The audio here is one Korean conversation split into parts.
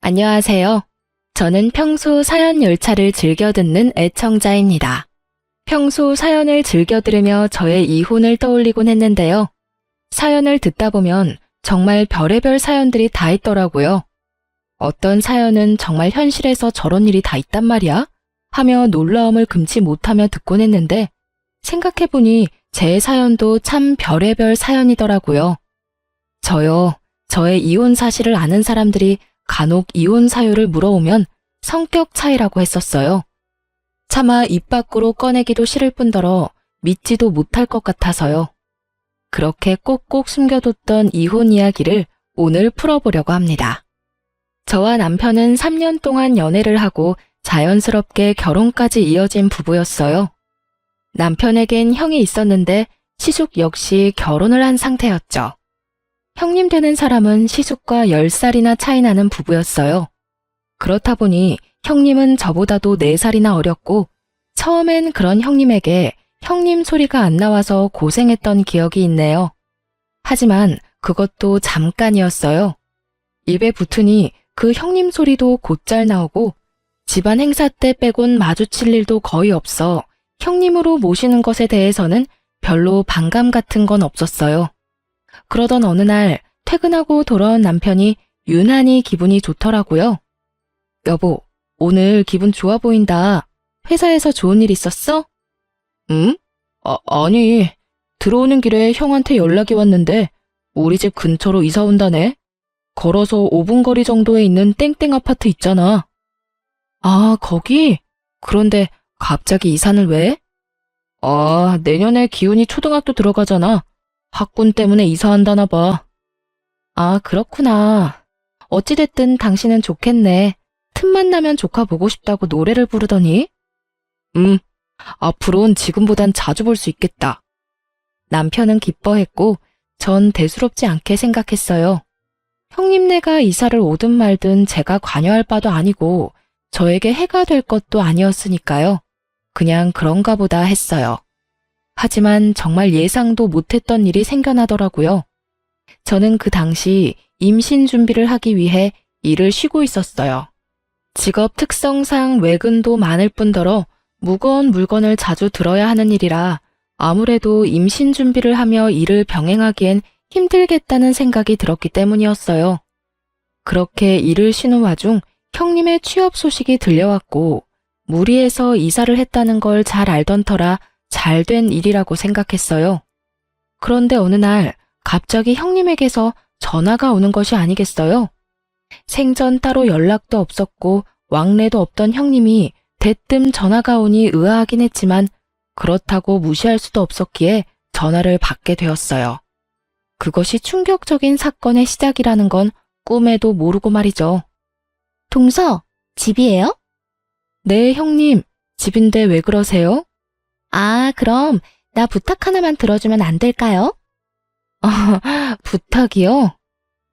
안녕하세요. 저는 평소 사연 열차를 즐겨 듣는 애청자입니다. 평소 사연을 즐겨 들으며 저의 이혼을 떠올리곤 했는데요. 사연을 듣다 보면 정말 별의별 사연들이 다 있더라고요. 어떤 사연은 정말 현실에서 저런 일이 다 있단 말이야? 하며 놀라움을 금치 못하며 듣곤 했는데 생각해보니 제 사연도 참 별의별 사연이더라고요. 저의 이혼 사실을 아는 사람들이 간혹 이혼 사유를 물어오면 성격 차이라고 했었어요. 차마 입 밖으로 꺼내기도 싫을 뿐더러 믿지도 못할 것 같아서요. 그렇게 꼭꼭 숨겨뒀던 이혼 이야기를 오늘 풀어보려고 합니다. 저와 남편은 3년 동안 연애를 하고 자연스럽게 결혼까지 이어진 부부였어요. 남편에겐 형이 있었는데 시숙 역시 결혼을 한 상태였죠. 형님 되는 사람은 시숙과 10살이나 차이 나는 부부였어요. 그렇다 보니 형님은 저보다도 4살이나 어렸고 처음엔 그런 형님에게 형님 소리가 안 나와서 고생했던 기억이 있네요. 하지만 그것도 잠깐이었어요. 입에 붙으니 그 형님 소리도 곧잘 나오고 집안 행사 때 빼곤 마주칠 일도 거의 없어 형님으로 모시는 것에 대해서는 별로 반감 같은 건 없었어요. 그러던 어느 날 퇴근하고 돌아온 남편이 유난히 기분이 좋더라고요. 여보, 오늘 기분 좋아 보인다. 회사에서 좋은 일 있었어? 응? 아니, 들어오는 길에 형한테 연락이 왔는데 우리 집 근처로 이사 온다네. 걸어서 5분 거리 정도에 있는 땡땡 아파트 있잖아. 아, 거기? 그런데 갑자기 이사는 왜? 내년에 기훈이 초등학교 들어가잖아. 학군 때문에 이사한다나 봐. 아, 그렇구나. 어찌됐든 당신은 좋겠네. 틈만 나면 조카 보고 싶다고 노래를 부르더니. 앞으로는 지금보단 자주 볼 수 있겠다. 남편은 기뻐했고 전 대수롭지 않게 생각했어요. 형님네가 이사를 오든 말든 제가 관여할 바도 아니고 저에게 해가 될 것도 아니었으니까요. 그냥 그런가 보다 했어요. 하지만 정말 예상도 못했던 일이 생겨나더라고요. 저는 그 당시 임신 준비를 하기 위해 일을 쉬고 있었어요. 직업 특성상 외근도 많을 뿐더러 무거운 물건을 자주 들어야 하는 일이라 아무래도 임신 준비를 하며 일을 병행하기엔 힘들겠다는 생각이 들었기 때문이었어요. 그렇게 일을 쉬는 와중 형님의 취업 소식이 들려왔고 무리해서 이사를 했다는 걸 잘 알던 터라 잘 된 일이라고 생각했어요. 그런데 어느 날 갑자기 형님에게서 전화가 오는 것이 아니겠어요? 생전 따로 연락도 없었고 왕래도 없던 형님이 대뜸 전화가 오니 의아하긴 했지만 그렇다고 무시할 수도 없었기에 전화를 받게 되었어요. 그것이 충격적인 사건의 시작이라는 건 꿈에도 모르고 말이죠. 동서, 집이에요? 네, 형님. 집인데 왜 그러세요? 아, 그럼 나 부탁 하나만 들어주면 안 될까요? 부탁이요?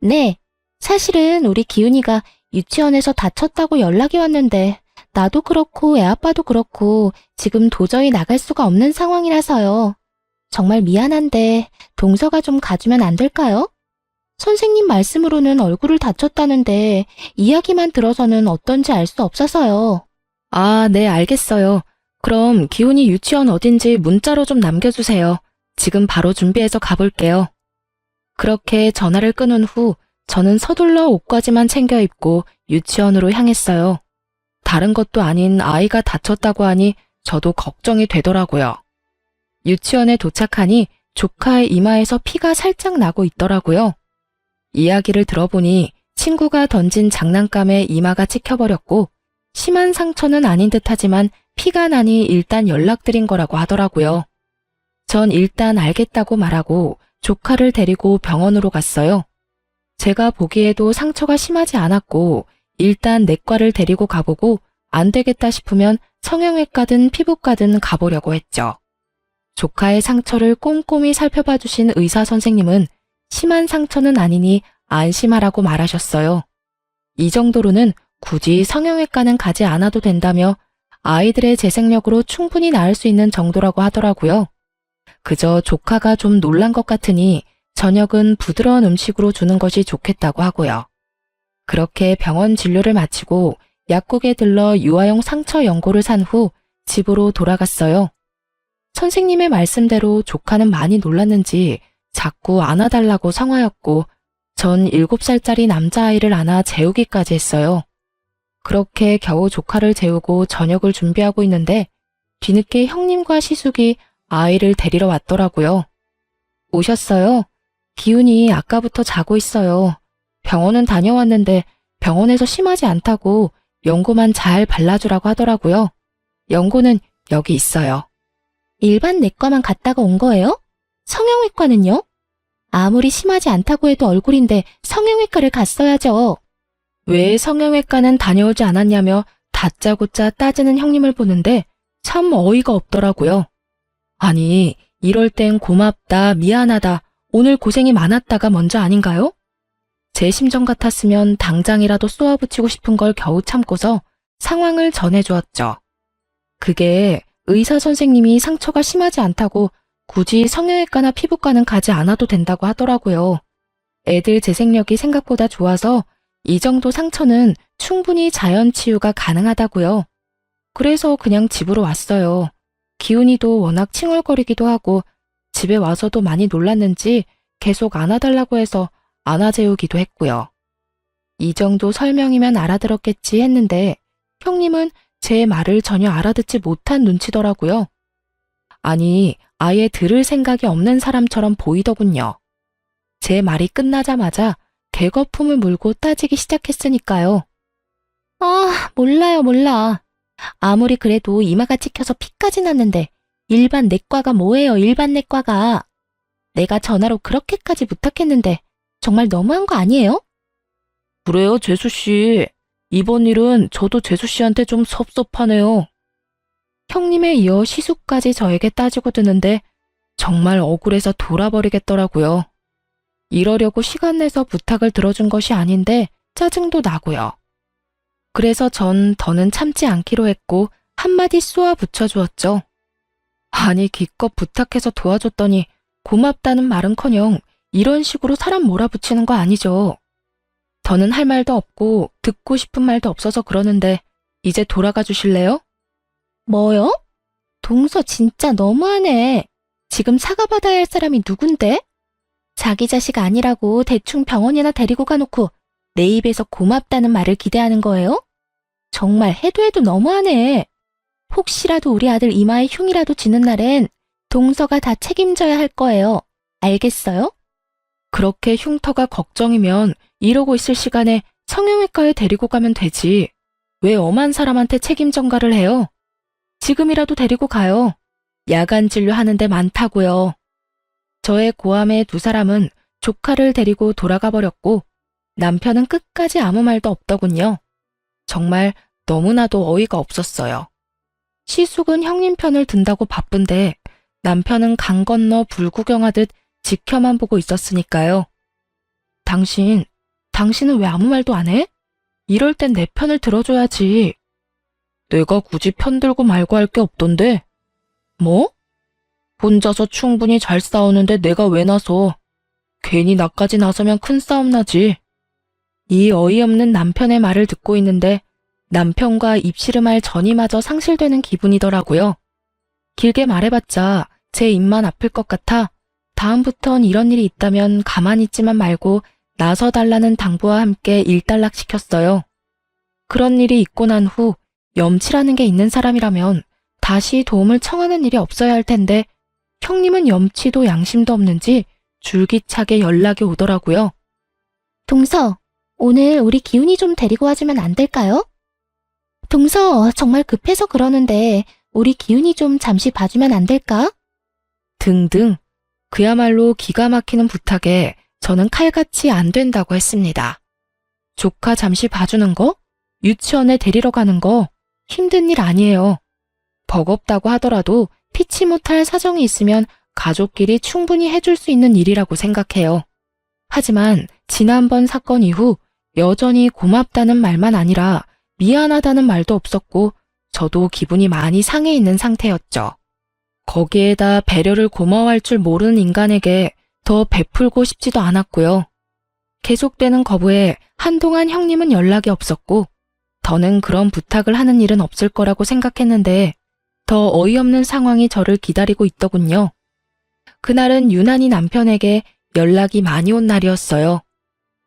네, 사실은 우리 기훈이가 유치원에서 다쳤다고 연락이 왔는데 나도 그렇고 애 아빠도 그렇고 지금 도저히 나갈 수가 없는 상황이라서요. 정말 미안한데 동서가 좀 가주면 안 될까요? 선생님 말씀으로는 얼굴을 다쳤다는데 이야기만 들어서는 어떤지 알 수 없어서요. 아, 네, 알겠어요. 그럼 기훈이 유치원 어딘지 문자로 좀 남겨주세요. 지금 바로 준비해서 가볼게요. 그렇게 전화를 끊은 후 저는 서둘러 옷까지만 챙겨 입고 유치원으로 향했어요. 다른 것도 아닌 아이가 다쳤다고 하니 저도 걱정이 되더라고요. 유치원에 도착하니 조카의 이마에서 피가 살짝 나고 있더라고요. 이야기를 들어보니 친구가 던진 장난감에 이마가 찍혀버렸고 심한 상처는 아닌 듯하지만 피가 나니 일단 연락드린 거라고 하더라고요. 전 일단 알겠다고 말하고 조카를 데리고 병원으로 갔어요. 제가 보기에도 상처가 심하지 않았고 일단 내과를 데리고 가보고 안 되겠다 싶으면 성형외과든 피부과든 가보려고 했죠. 조카의 상처를 꼼꼼히 살펴봐 주신 의사 선생님은 심한 상처는 아니니 안심하라고 말하셨어요. 이 정도로는 굳이 성형외과는 가지 않아도 된다며 아이들의 재생력으로 충분히 나을 수 있는 정도라고 하더라고요. 그저 조카가 좀 놀란 것 같으니 저녁은 부드러운 음식으로 주는 것이 좋겠다고 하고요. 그렇게 병원 진료를 마치고 약국에 들러 유아용 상처 연고를 산 후 집으로 돌아갔어요. 선생님의 말씀대로 조카는 많이 놀랐는지 자꾸 안아달라고 성화였고 전 7살짜리 남자아이를 안아 재우기까지 했어요. 그렇게 겨우 조카를 재우고 저녁을 준비하고 있는데 뒤늦게 형님과 시숙이 아이를 데리러 왔더라고요. 오셨어요? 기훈이 아까부터 자고 있어요. 병원은 다녀왔는데 병원에서 심하지 않다고 연고만 잘 발라주라고 하더라고요. 연고는 여기 있어요. 일반 내과만 갔다가 온 거예요? 성형외과는요? 아무리 심하지 않다고 해도 얼굴인데 성형외과를 갔어야죠. 왜 성형외과는 다녀오지 않았냐며 다짜고짜 따지는 형님을 보는데 참 어이가 없더라고요. 아니, 이럴 땐 고맙다, 미안하다, 오늘 고생이 많았다가 먼저 아닌가요? 제 심정 같았으면 당장이라도 쏘아붙이고 싶은 걸 겨우 참고서 상황을 전해주었죠. 그게 의사 선생님이 상처가 심하지 않다고 굳이 성형외과나 피부과는 가지 않아도 된다고 하더라고요. 애들 재생력이 생각보다 좋아서 이 정도 상처는 충분히 자연 치유가 가능하다고요. 그래서 그냥 집으로 왔어요. 기훈이도 워낙 칭얼거리기도 하고 집에 와서도 많이 놀랐는지 계속 안아달라고 해서 안아재우기도 했고요. 이 정도 설명이면 알아들었겠지 했는데 형님은 제 말을 전혀 알아듣지 못한 눈치더라고요. 아니, 아예 들을 생각이 없는 사람처럼 보이더군요. 제 말이 끝나자마자 개거품을 물고 따지기 시작했으니까요. 아, 몰라. 아무리 그래도 이마가 찍혀서 피까지 났는데 일반 내과가 뭐예요, 일반 내과가. 내가 전화로 그렇게까지 부탁했는데 정말 너무한 거 아니에요? 그래요, 재수씨. 이번 일은 저도 재수씨한테 좀 섭섭하네요. 형님에 이어 시숙까지 저에게 따지고 드는데 정말 억울해서 돌아버리겠더라고요. 이러려고 시간 내서 부탁을 들어준 것이 아닌데 짜증도 나고요. 그래서 전 더는 참지 않기로 했고 한마디 쏘아 붙여주었죠. 아니, 기껏 부탁해서 도와줬더니 고맙다는 말은커녕 이런 식으로 사람 몰아붙이는 거 아니죠. 더는 할 말도 없고 듣고 싶은 말도 없어서 그러는데 이제 돌아가 주실래요? 뭐요? 동서 진짜 너무하네. 지금 사과받아야 할 사람이 누군데? 자기 자식 아니라고 대충 병원이나 데리고 가놓고 내 입에서 고맙다는 말을 기대하는 거예요? 정말 해도 너무하네. 혹시라도 우리 아들 이마에 흉이라도 지는 날엔 동서가 다 책임져야 할 거예요. 알겠어요? 그렇게 흉터가 걱정이면 이러고 있을 시간에 성형외과에 데리고 가면 되지. 왜 엄한 사람한테 책임 전가를 해요? 지금이라도 데리고 가요. 야간 진료하는 데 많다고요. 저의 고함에 두 사람은 조카를 데리고 돌아가 버렸고 남편은 끝까지 아무 말도 없더군요. 정말 너무나도 어이가 없었어요. 시숙은 형님 편을 든다고 바쁜데 남편은 강 건너 불구경하듯 지켜만 보고 있었으니까요. 당신은 왜 아무 말도 안 해? 이럴 땐 내 편을 들어줘야지. 내가 굳이 편 들고 말고 할 게 없던데. 뭐? 혼자서 충분히 잘 싸우는데 내가 왜 나서. 괜히 나까지 나서면 큰 싸움 나지. 이 어이없는 남편의 말을 듣고 있는데 남편과 입씨름할 전이마저 상실되는 기분이더라고요. 길게 말해봤자 제 입만 아플 것 같아 다음부턴 이런 일이 있다면 가만히 있지만 말고 나서달라는 당부와 함께 일단락시켰어요. 그런 일이 있고 난 후 염치라는 게 있는 사람이라면 다시 도움을 청하는 일이 없어야 할 텐데 형님은 염치도 양심도 없는지 줄기차게 연락이 오더라고요. 동서, 오늘 우리 기훈이 좀 데리고 와주면 안 될까요? 동서, 정말 급해서 그러는데 우리 기훈이 좀 잠시 봐주면 안 될까? 등등. 그야말로 기가 막히는 부탁에 저는 칼같이 안 된다고 했습니다. 조카 잠시 봐주는 거? 유치원에 데리러 가는 거? 힘든 일 아니에요. 버겁다고 하더라도 피치 못할 사정이 있으면 가족끼리 충분히 해줄 수 있는 일이라고 생각해요. 하지만 지난번 사건 이후 여전히 고맙다는 말만 아니라 미안하다는 말도 없었고 저도 기분이 많이 상해 있는 상태였죠. 거기에다 배려를 고마워할 줄 모르는 인간에게 더 베풀고 싶지도 않았고요. 계속되는 거부에 한동안 형님은 연락이 없었고, 더는 그런 부탁을 하는 일은 없을 거라고 생각했는데, 더 어이없는 상황이 저를 기다리고 있더군요. 그날은 유난히 남편에게 연락이 많이 온 날이었어요.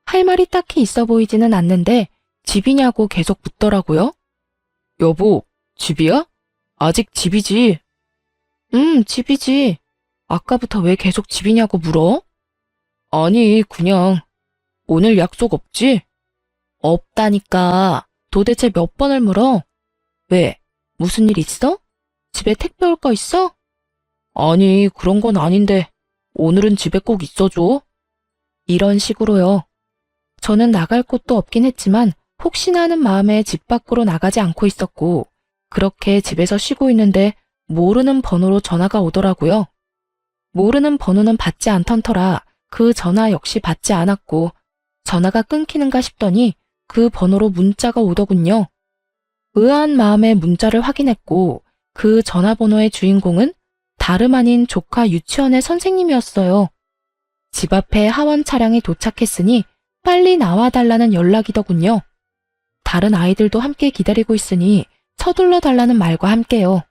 할 말이 딱히 있어 보이지는 않는데 집이냐고 계속 묻더라고요. 여보, 집이야? 아직 집이지? 집이지. 아까부터 왜 계속 집이냐고 물어? 아니, 그냥 오늘 약속 없지? 없다니까. 도대체 몇 번을 물어? 왜? 무슨 일 있어? 집에 택배 올 거 있어? 아니, 그런 건 아닌데 오늘은 집에 꼭 있어줘. 이런 식으로요. 저는 나갈 곳도 없긴 했지만 혹시나 하는 마음에 집 밖으로 나가지 않고 있었고, 그렇게 집에서 쉬고 있는데 모르는 번호로 전화가 오더라고요. 모르는 번호는 받지 않던 터라 그 전화 역시 받지 않았고, 전화가 끊기는가 싶더니 그 번호로 문자가 오더군요. 의아한 마음에 문자를 확인했고, 그 전화번호의 주인공은 다름 아닌 조카 유치원의 선생님이었어요. 집 앞에 하원 차량이 도착했으니 빨리 나와달라는 연락이더군요. 다른 아이들도 함께 기다리고 있으니 서둘러 달라는 말과 함께요.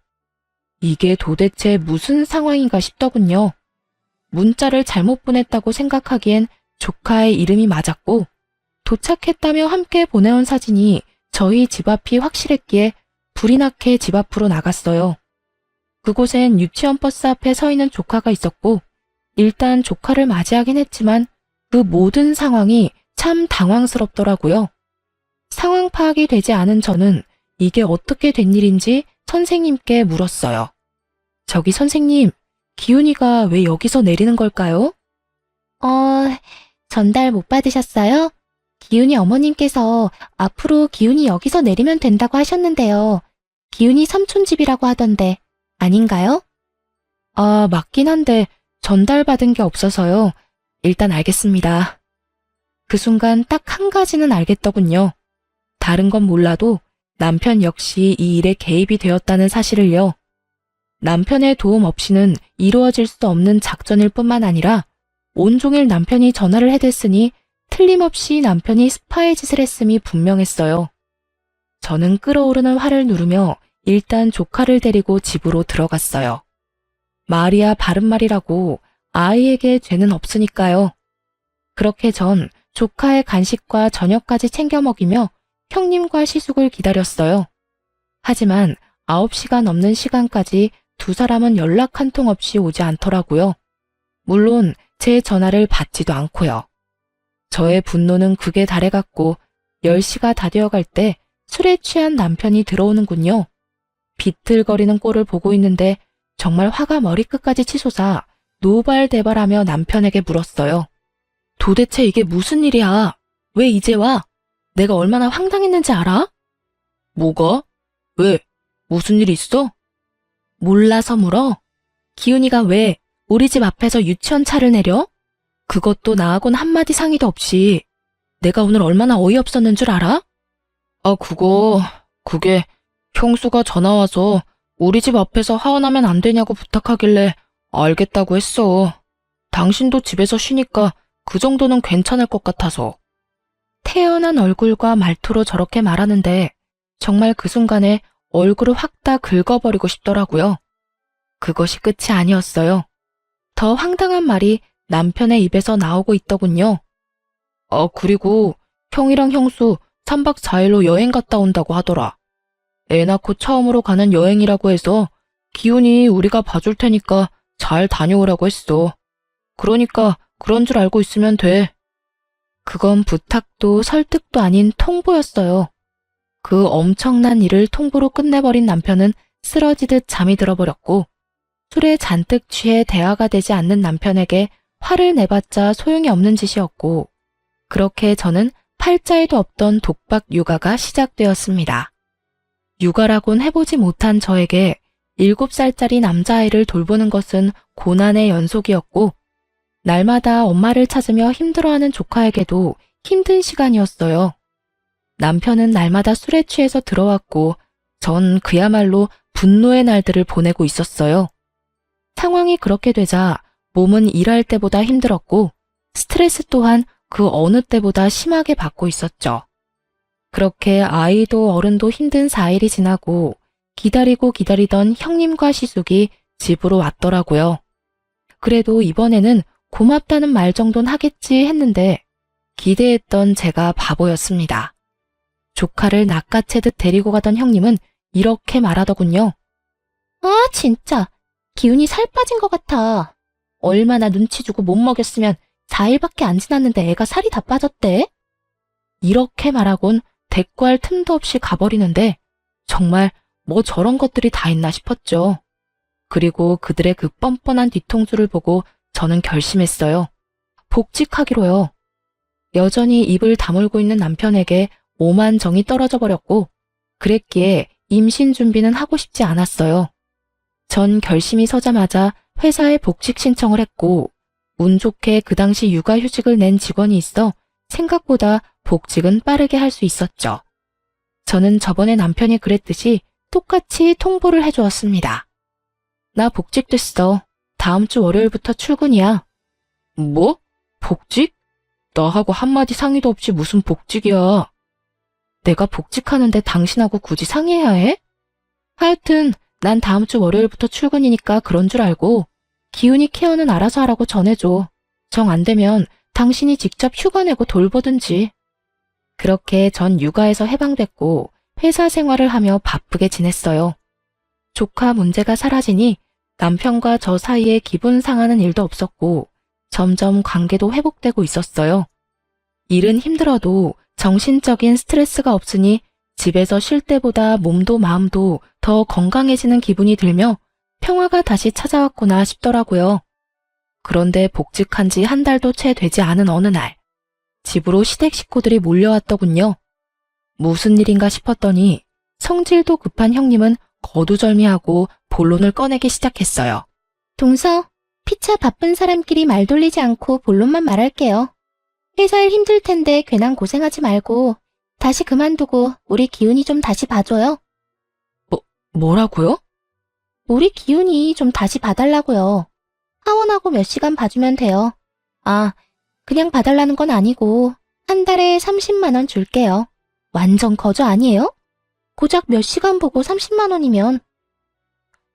이게 도대체 무슨 상황인가 싶더군요. 문자를 잘못 보냈다고 생각하기엔 조카의 이름이 맞았고, 도착했다며 함께 보내온 사진이 저희 집 앞이 확실했기에 불이 나게 집 앞으로 나갔어요. 그곳엔 유치원 버스 앞에 서 있는 조카가 있었고, 일단 조카를 맞이하긴 했지만 그 모든 상황이 참 당황스럽더라고요. 상황 파악이 되지 않은 저는 이게 어떻게 된 일인지 선생님께 물었어요. 저기 선생님, 기훈이가 왜 여기서 내리는 걸까요? 전달 못 받으셨어요? 기훈이 어머님께서 앞으로 기훈이 여기서 내리면 된다고 하셨는데요. 기훈이 삼촌 집이라고 하던데 아닌가요? 아, 맞긴 한데 전달받은 게 없어서요. 일단 알겠습니다. 그 순간 딱 한 가지는 알겠더군요. 다른 건 몰라도 남편 역시 이 일에 개입이 되었다는 사실을요. 남편의 도움 없이는 이루어질 수 없는 작전일 뿐만 아니라 온종일 남편이 전화를 해댔으니 틀림없이 남편이 스파이 짓을 했음이 분명했어요. 저는 끓어오르는 화를 누르며 일단 조카를 데리고 집으로 들어갔어요. 말이야 바른말이라고 아이에게 죄는 없으니까요. 그렇게 전 조카의 간식과 저녁까지 챙겨 먹이며 형님과 시숙을 기다렸어요. 하지만 9시가 넘는 시간까지 두 사람은 연락 한 통 없이 오지 않더라고요. 물론 제 전화를 받지도 않고요. 저의 분노는 극에 달해갔고 10시가 다 되어갈 때 술에 취한 남편이 들어오는군요. 비틀거리는 꼴을 보고 있는데 정말 화가 머리끝까지 치솟아 노발대발하며 남편에게 물었어요. 도대체 이게 무슨 일이야? 왜 이제 와? 내가 얼마나 황당했는지 알아? 뭐가? 왜? 무슨 일 있어? 몰라서 물어? 기훈이가 왜 우리 집 앞에서 유치원 차를 내려? 그것도 나하고는 한마디 상의도 없이. 내가 오늘 얼마나 어이없었는 줄 알아? 아, 그게 형수가 전화와서 우리 집 앞에서 하원하면 안 되냐고 부탁하길래 알겠다고 했어. 당신도 집에서 쉬니까 그 정도는 괜찮을 것 같아서. 태연한 얼굴과 말투로 저렇게 말하는데 정말 그 순간에 얼굴을 확 다 긁어버리고 싶더라고요. 그것이 끝이 아니었어요. 더 황당한 말이 남편의 입에서 나오고 있더군요. 아, 그리고 형이랑 형수 3박 4일로 여행 갔다 온다고 하더라. 애 낳고 처음으로 가는 여행이라고 해서 기훈이 우리가 봐줄 테니까 잘 다녀오라고 했어. 그러니까 그런 줄 알고 있으면 돼. 그건 부탁도 설득도 아닌 통보였어요. 그 엄청난 일을 통보로 끝내버린 남편은 쓰러지듯 잠이 들어버렸고, 술에 잔뜩 취해 대화가 되지 않는 남편에게 화를 내봤자 소용이 없는 짓이었고, 그렇게 저는 팔자에도 없던 독박 육아가 시작되었습니다. 육아라곤 해보지 못한 저에게 7살짜리 남자아이를 돌보는 것은 고난의 연속이었고, 날마다 엄마를 찾으며 힘들어하는 조카에게도 힘든 시간이었어요. 남편은 날마다 술에 취해서 들어왔고, 전 그야말로 분노의 날들을 보내고 있었어요. 상황이 그렇게 되자 몸은 일할 때보다 힘들었고, 스트레스 또한 그 어느 때보다 심하게 받고 있었죠. 그렇게 아이도 어른도 힘든 4일이 지나고 기다리고 기다리던 형님과 시숙이 집으로 왔더라고요. 그래도 이번에는 고맙다는 말 정도는 하겠지 했는데 기대했던 제가 바보였습니다. 조카를 낚아채듯 데리고 가던 형님은 이렇게 말하더군요. 아, 진짜. 기운이 살 빠진 것 같아. 얼마나 눈치 주고 못 먹였으면 4일밖에 안 지났는데 애가 살이 다 빠졌대? 이렇게 말하곤 대꾸할 틈도 없이 가버리는데 정말 뭐 저런 것들이 다 있나 싶었죠. 그리고 그들의 그 뻔뻔한 뒤통수를 보고 저는 결심했어요. 복직하기로요. 여전히 입을 다물고 있는 남편에게 오만 정이 떨어져 버렸고 그랬기에 임신 준비는 하고 싶지 않았어요. 전 결심이 서자마자 회사에 복직 신청을 했고 운 좋게 그 당시 육아휴직을 낸 직원이 있어 생각보다 복직은 빠르게 할 수 있었죠. 저는 저번에 남편이 그랬듯이 똑같이 통보를 해주었습니다. 나 복직됐어. 다음 주 월요일부터 출근이야. 뭐? 복직? 나하고 한마디 상의도 없이 무슨 복직이야. 내가 복직하는데 당신하고 굳이 상의해야 해? 하여튼 난 다음 주 월요일부터 출근이니까 그런 줄 알고 기훈이 케어는 알아서 하라고 전해줘. 정 안 되면 당신이 직접 휴가 내고 돌보든지. 그렇게 전 육아에서 해방됐고 회사 생활을 하며 바쁘게 지냈어요. 조카 문제가 사라지니 남편과 저 사이에 기분 상하는 일도 없었고 점점 관계도 회복되고 있었어요. 일은 힘들어도 정신적인 스트레스가 없으니 집에서 쉴 때보다 몸도 마음도 더 건강해지는 기분이 들며 평화가 다시 찾아왔구나 싶더라고요. 그런데 복직한 지 한 달도 채 되지 않은 어느 날 집으로 시댁 식구들이 몰려왔더군요. 무슨 일인가 싶었더니 성질도 급한 형님은 거두절미하고 본론을 꺼내기 시작했어요. 동서, 피차 바쁜 사람끼리 말 돌리지 않고 본론만 말할게요. 회사 일 힘들 텐데 괜한 고생하지 말고 다시 그만두고 우리 기훈이 좀 다시 봐줘요. 뭐라고요? 우리 기훈이 좀 다시 봐달라고요. 하원하고 몇 시간 봐주면 돼요. 아, 그냥 봐달라는 건 아니고 한 달에 30만 원 줄게요. 완전 거저 아니에요? 고작 몇 시간 보고 30만 원이면.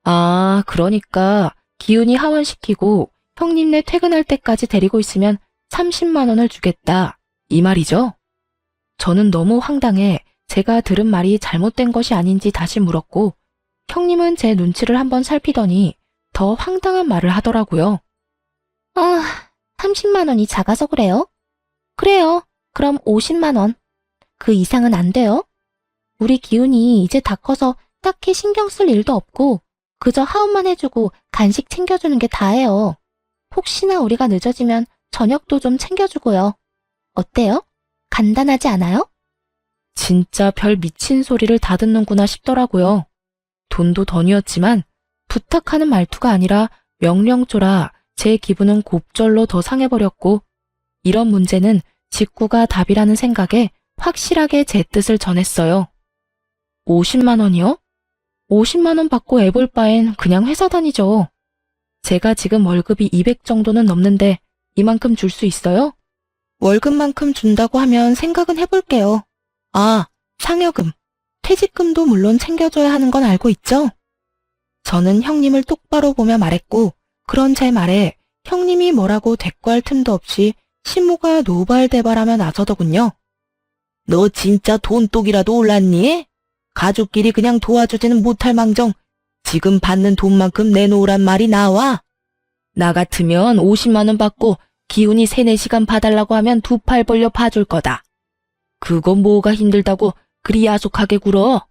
아, 그러니까 기훈이 하원시키고 형님네 퇴근할 때까지 데리고 있으면 30만 원을 주겠다. 이 말이죠? 저는 너무 황당해 제가 들은 말이 잘못된 것이 아닌지 다시 물었고 형님은 제 눈치를 한번 살피더니 더 황당한 말을 하더라고요. 아, 30만 원이 작아서 그래요? 그래요. 그럼 50만 원. 그 이상은 안 돼요. 우리 기훈이 이제 다 커서 딱히 신경 쓸 일도 없고 그저 하원만 해주고 간식 챙겨주는 게 다예요. 혹시나 우리가 늦어지면 저녁도 좀 챙겨주고요. 어때요? 간단하지 않아요? 진짜 별 미친 소리를 다 듣는구나 싶더라고요. 돈도 던이었지만 부탁하는 말투가 아니라 명령조라 제 기분은 곱절로 더 상해버렸고 이런 문제는 직구가 답이라는 생각에 확실하게 제 뜻을 전했어요. 50만 원이요? 50만 원 받고 애볼 바엔 그냥 회사 다니죠. 제가 지금 월급이 200 정도는 넘는데 이만큼 줄 수 있어요? 월급만큼 준다고 하면 생각은 해볼게요. 아, 상여금, 퇴직금도 물론 챙겨줘야 하는 건 알고 있죠? 저는 형님을 똑바로 보며 말했고 그런 제 말에 형님이 뭐라고 대꾸할 틈도 없이 시모가 노발대발하며 나서더군요. 너 진짜 돈독이라도 올랐니? 가족끼리 그냥 도와주지는 못할 망정 지금 받는 돈만큼 내놓으란 말이 나와? 나 같으면 50만 원 받고 기훈이 3-4시간 봐달라고 하면 2팔 벌려 봐줄 거다. 그건 뭐가 힘들다고 그리 야속하게 굴어?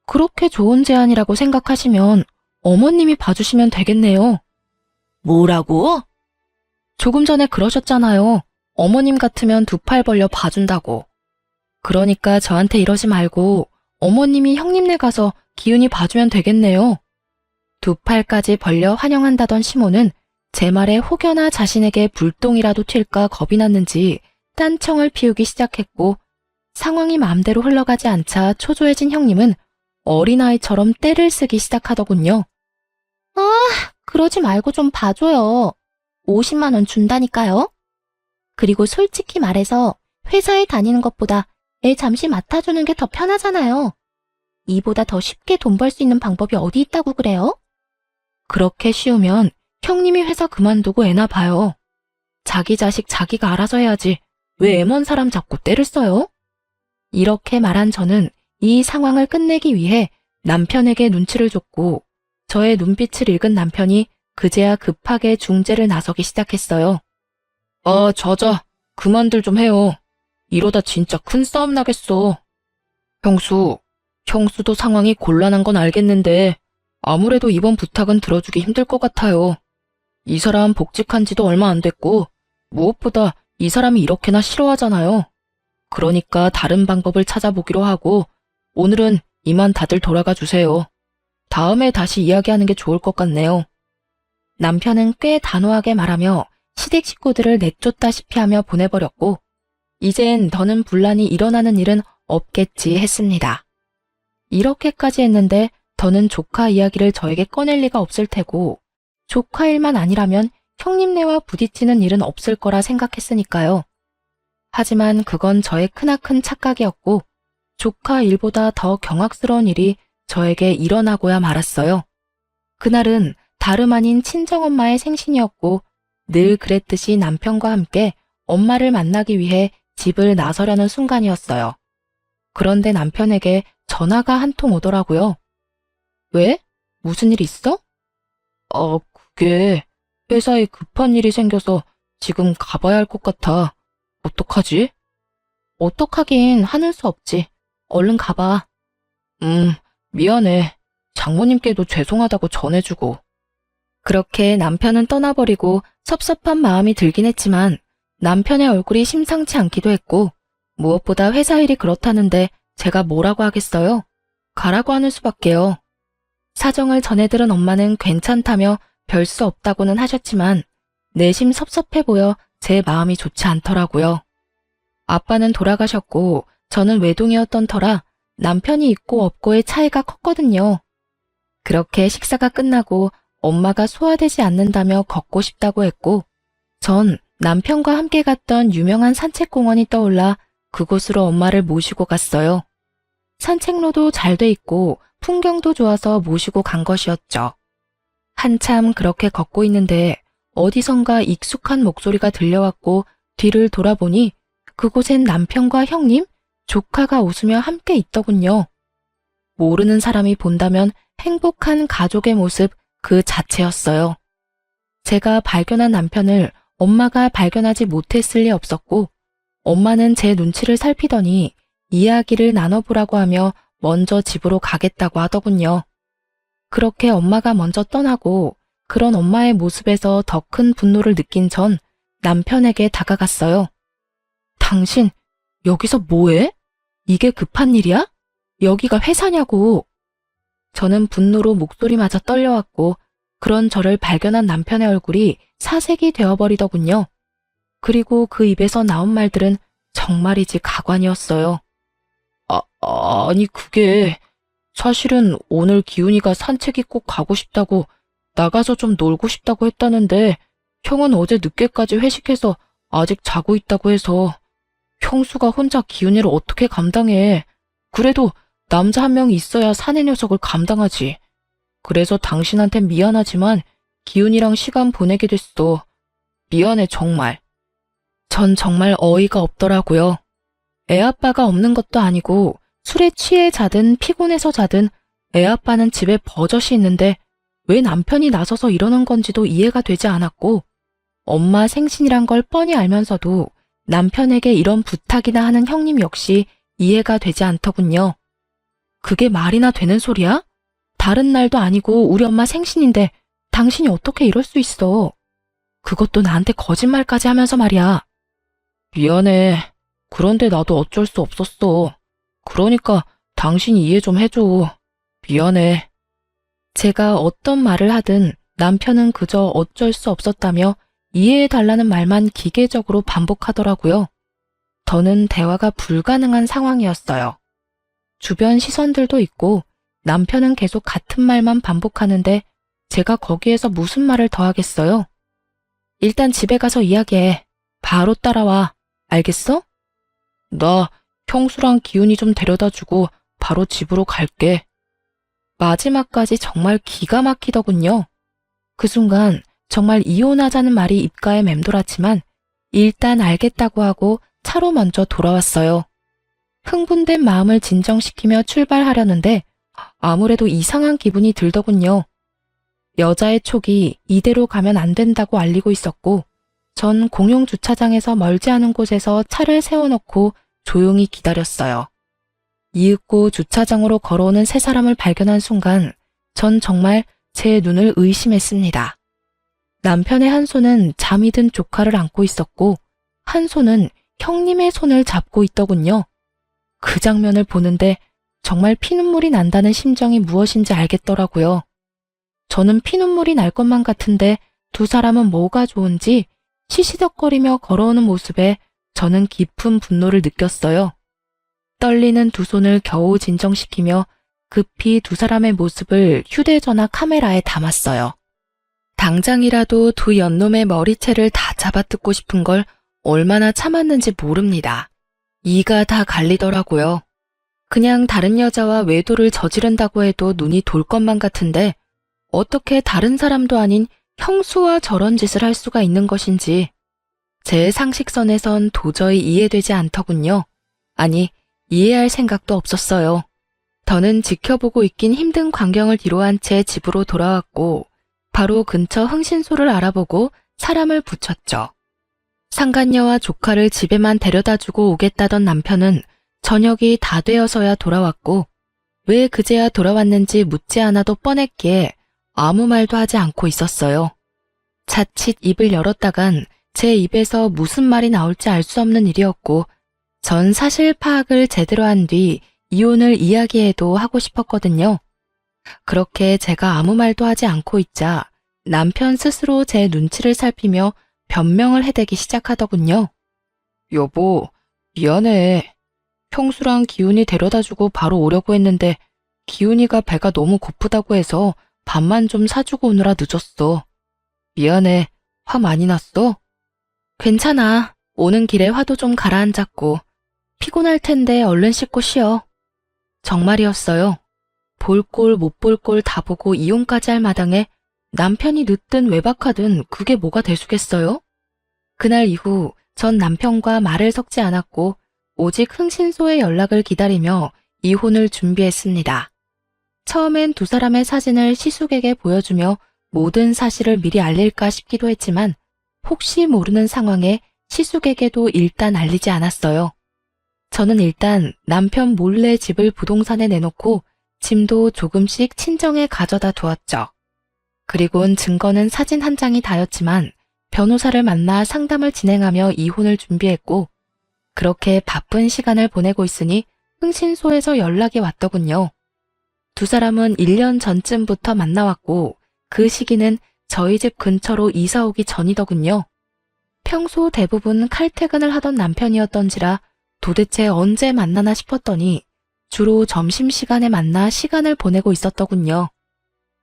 그렇게 좋은 제안이라고 생각하시면 어머님이 봐주시면 되겠네요. 뭐라고? 조금 전에 그러셨잖아요. 어머님 같으면 2팔 벌려 봐준다고. 그러니까 저한테 이러지 말고 어머님이 형님네 가서 기훈이 봐주면 되겠네요. 2팔까지 벌려 환영한다던 시모는 제 말에 혹여나 자신에게 불똥이라도 튈까 겁이 났는지 딴청을 피우기 시작했고 상황이 마음대로 흘러가지 않자 초조해진 형님은 어린아이처럼 떼를 쓰기 시작하더군요. 아, 그러지 말고 좀 봐줘요. 50만 원 준다니까요. 그리고 솔직히 말해서 회사에 다니는 것보다 애 잠시 맡아주는 게 더 편하잖아요. 이보다 더 쉽게 돈 벌 수 있는 방법이 어디 있다고 그래요? 그렇게 쉬우면 형님이 회사 그만두고 애나 봐요. 자기 자식 자기가 알아서 해야지. 왜 애먼 사람 잡고 때를 써요? 이렇게 말한 저는 이 상황을 끝내기 위해 남편에게 눈치를 줬고 저의 눈빛을 읽은 남편이 그제야 급하게 중재를 나서기 시작했어요. 그만들 좀 해요. 이러다 진짜 큰 싸움 나겠어. 형수도 상황이 곤란한 건 알겠는데 아무래도 이번 부탁은 들어주기 힘들 것 같아요. 이 사람 복직한 지도 얼마 안 됐고 무엇보다 이 사람이 이렇게나 싫어하잖아요. 그러니까 다른 방법을 찾아보기로 하고 오늘은 이만 다들 돌아가 주세요. 다음에 다시 이야기하는 게 좋을 것 같네요. 남편은 꽤 단호하게 말하며 시댁 식구들을 내쫓다시피 하며 보내버렸고 이젠 더는 분란이 일어나는 일은 없겠지 했습니다. 이렇게까지 했는데 더는 조카 이야기를 저에게 꺼낼 리가 없을 테고 조카 일만 아니라면 형님네와 부딪히는 일은 없을 거라 생각했으니까요. 하지만 그건 저의 크나큰 착각이었고 조카 일보다 더 경악스러운 일이 저에게 일어나고야 말았어요. 그날은 다름 아닌 친정엄마의 생신이었고 늘 그랬듯이 남편과 함께 엄마를 만나기 위해 집을 나서려는 순간이었어요. 그런데 남편에게 전화가 한 통 오더라고요. 왜? 무슨 일 있어? 그게 회사에 급한 일이 생겨서 지금 가봐야 할 것 같아. 어떡하지? 어떡하긴 하는 수 없지. 얼른 가봐. 미안해. 장모님께도 죄송하다고 전해주고. 그렇게 남편은 떠나버리고 섭섭한 마음이 들긴 했지만 남편의 얼굴이 심상치 않기도 했고 무엇보다 회사 일이 그렇다는데 제가 뭐라고 하겠어요? 가라고 하는 수밖에요. 사정을 전해들은 엄마는 괜찮다며 별 수 없다고는 하셨지만 내심 섭섭해 보여 제 마음이 좋지 않더라고요. 아빠는 돌아가셨고 저는 외동이었던 터라 남편이 있고 없고의 차이가 컸거든요. 그렇게 식사가 끝나고 엄마가 소화되지 않는다며 걷고 싶다고 했고 전 남편과 함께 갔던 유명한 산책공원이 떠올라 그곳으로 엄마를 모시고 갔어요. 산책로도 잘 돼 있고 풍경도 좋아서 모시고 간 것이었죠. 한참 그렇게 걷고 있는데 어디선가 익숙한 목소리가 들려왔고 뒤를 돌아보니 그곳엔 남편과 형님, 조카가 웃으며 함께 있더군요. 모르는 사람이 본다면 행복한 가족의 모습 그 자체였어요. 제가 발견한 남편을 엄마가 발견하지 못했을 리 없었고 엄마는 제 눈치를 살피더니 이야기를 나눠보라고 하며 먼저 집으로 가겠다고 하더군요. 그렇게 엄마가 먼저 떠나고 그런 엄마의 모습에서 더 큰 분노를 느낀 전 남편에게 다가갔어요. 당신 여기서 뭐해? 이게 급한 일이야? 여기가 회사냐고. 저는 분노로 목소리마저 떨려왔고 그런 저를 발견한 남편의 얼굴이 사색이 되어버리더군요. 그리고 그 입에서 나온 말들은 정말이지 가관이었어요. 아니 그게 사실은 오늘 기훈이가 산책이 꼭 가고 싶다고 나가서 좀 놀고 싶다고 했다는데 형은 어제 늦게까지 회식해서 아직 자고 있다고 해서 형수가 혼자 기훈이를 어떻게 감당해. 그래도 남자 한 명 있어야 사내 녀석을 감당하지. 그래서 당신한텐 미안하지만 기훈이랑 시간 보내게 됐어. 미안해 정말. 전 정말 어이가 없더라고요. 애아빠가 없는 것도 아니고 술에 취해 자든 피곤해서 자든 애아빠는 집에 버젓이 있는데 왜 남편이 나서서 이러는 건지도 이해가 되지 않았고 엄마 생신이란 걸 뻔히 알면서도 남편에게 이런 부탁이나 하는 형님 역시 이해가 되지 않더군요. 그게 말이나 되는 소리야? 다른 날도 아니고 우리 엄마 생신인데 당신이 어떻게 이럴 수 있어? 그것도 나한테 거짓말까지 하면서 말이야. 미안해. 그런데 나도 어쩔 수 없었어. 그러니까 당신이 이해 좀 해줘. 미안해. 제가 어떤 말을 하든 남편은 그저 어쩔 수 없었다며 이해해달라는 말만 기계적으로 반복하더라고요. 더는 대화가 불가능한 상황이었어요. 주변 시선들도 있고 남편은 계속 같은 말만 반복하는데 제가 거기에서 무슨 말을 더 하겠어요? 일단 집에 가서 이야기해. 바로 따라와. 알겠어? 나 형수랑 기훈이 좀 데려다주고 바로 집으로 갈게. 마지막까지 정말 기가 막히더군요. 그 순간 정말 이혼하자는 말이 입가에 맴돌았지만 일단 알겠다고 하고 차로 먼저 돌아왔어요. 흥분된 마음을 진정시키며 출발하려는데 아무래도 이상한 기분이 들더군요. 여자의 촉이 이대로 가면 안 된다고 알리고 있었고 전 공용 주차장에서 멀지 않은 곳에서 차를 세워놓고 조용히 기다렸어요. 이윽고 주차장으로 걸어오는 세 사람을 발견한 순간 전 정말 제 눈을 의심했습니다. 남편의 한 손은 잠이 든 조카를 안고 있었고 한 손은 형님의 손을 잡고 있더군요. 그 장면을 보는데 정말 피눈물이 난다는 심정이 무엇인지 알겠더라고요. 저는 피눈물이 날 것만 같은데 두 사람은 뭐가 좋은지 시시덕거리며 걸어오는 모습에 저는 깊은 분노를 느꼈어요. 떨리는 두 손을 겨우 진정시키며 급히 두 사람의 모습을 휴대전화 카메라에 담았어요. 당장이라도 두 연놈의 머리채를 다 잡아뜯고 싶은 걸 얼마나 참았는지 모릅니다. 이가 다 갈리더라고요. 그냥 다른 여자와 외도를 저지른다고 해도 눈이 돌 것만 같은데 어떻게 다른 사람도 아닌 형수와 저런 짓을 할 수가 있는 것인지 제 상식선에선 도저히 이해되지 않더군요. 아니, 이해할 생각도 없었어요. 더는 지켜보고 있긴 힘든 광경을 뒤로한 채 집으로 돌아왔고 바로 근처 흥신소를 알아보고 사람을 붙였죠. 상간녀와 조카를 집에만 데려다주고 오겠다던 남편은 저녁이 다 되어서야 돌아왔고 왜 그제야 돌아왔는지 묻지 않아도 뻔했기에 아무 말도 하지 않고 있었어요. 자칫 입을 열었다간 제 입에서 무슨 말이 나올지 알 수 없는 일이었고 전 사실 파악을 제대로 한 뒤 이혼을 이야기해도 하고 싶었거든요. 그렇게 제가 아무 말도 하지 않고 있자 남편 스스로 제 눈치를 살피며 변명을 해대기 시작하더군요. 여보, 미안해. 형수랑 기훈이 데려다주고 바로 오려고 했는데 기훈이가 배가 너무 고프다고 해서 밥만 좀 사주고 오느라 늦었어. 미안해. 화 많이 났어? 괜찮아. 오는 길에 화도 좀 가라앉았고 피곤할 텐데 얼른 씻고 쉬어. 정말이었어요. 볼 꼴 못 볼 꼴 다 보고 이혼까지 할 마당에 남편이 늦든 외박하든 그게 뭐가 대수겠어요? 그날 이후 전 남편과 말을 섞지 않았고 오직 흥신소의 연락을 기다리며 이혼을 준비했습니다. 처음엔 두 사람의 사진을 시숙에게 보여주며 모든 사실을 미리 알릴까 싶기도 했지만 혹시 모르는 상황에 시숙에게도 일단 알리지 않았어요. 저는 일단 남편 몰래 집을 부동산에 내놓고 짐도 조금씩 친정에 가져다 두었죠. 그리고는 증거는 사진 한 장이 다였지만 변호사를 만나 상담을 진행하며 이혼을 준비했고 그렇게 바쁜 시간을 보내고 있으니 흥신소에서 연락이 왔더군요. 두 사람은 1년 전쯤부터 만나왔고 그 시기는 저희 집 근처로 이사 오기 전이더군요. 평소 대부분 칼퇴근을 하던 남편이었던지라 도대체 언제 만나나 싶었더니 주로 점심시간에 만나 시간을 보내고 있었더군요.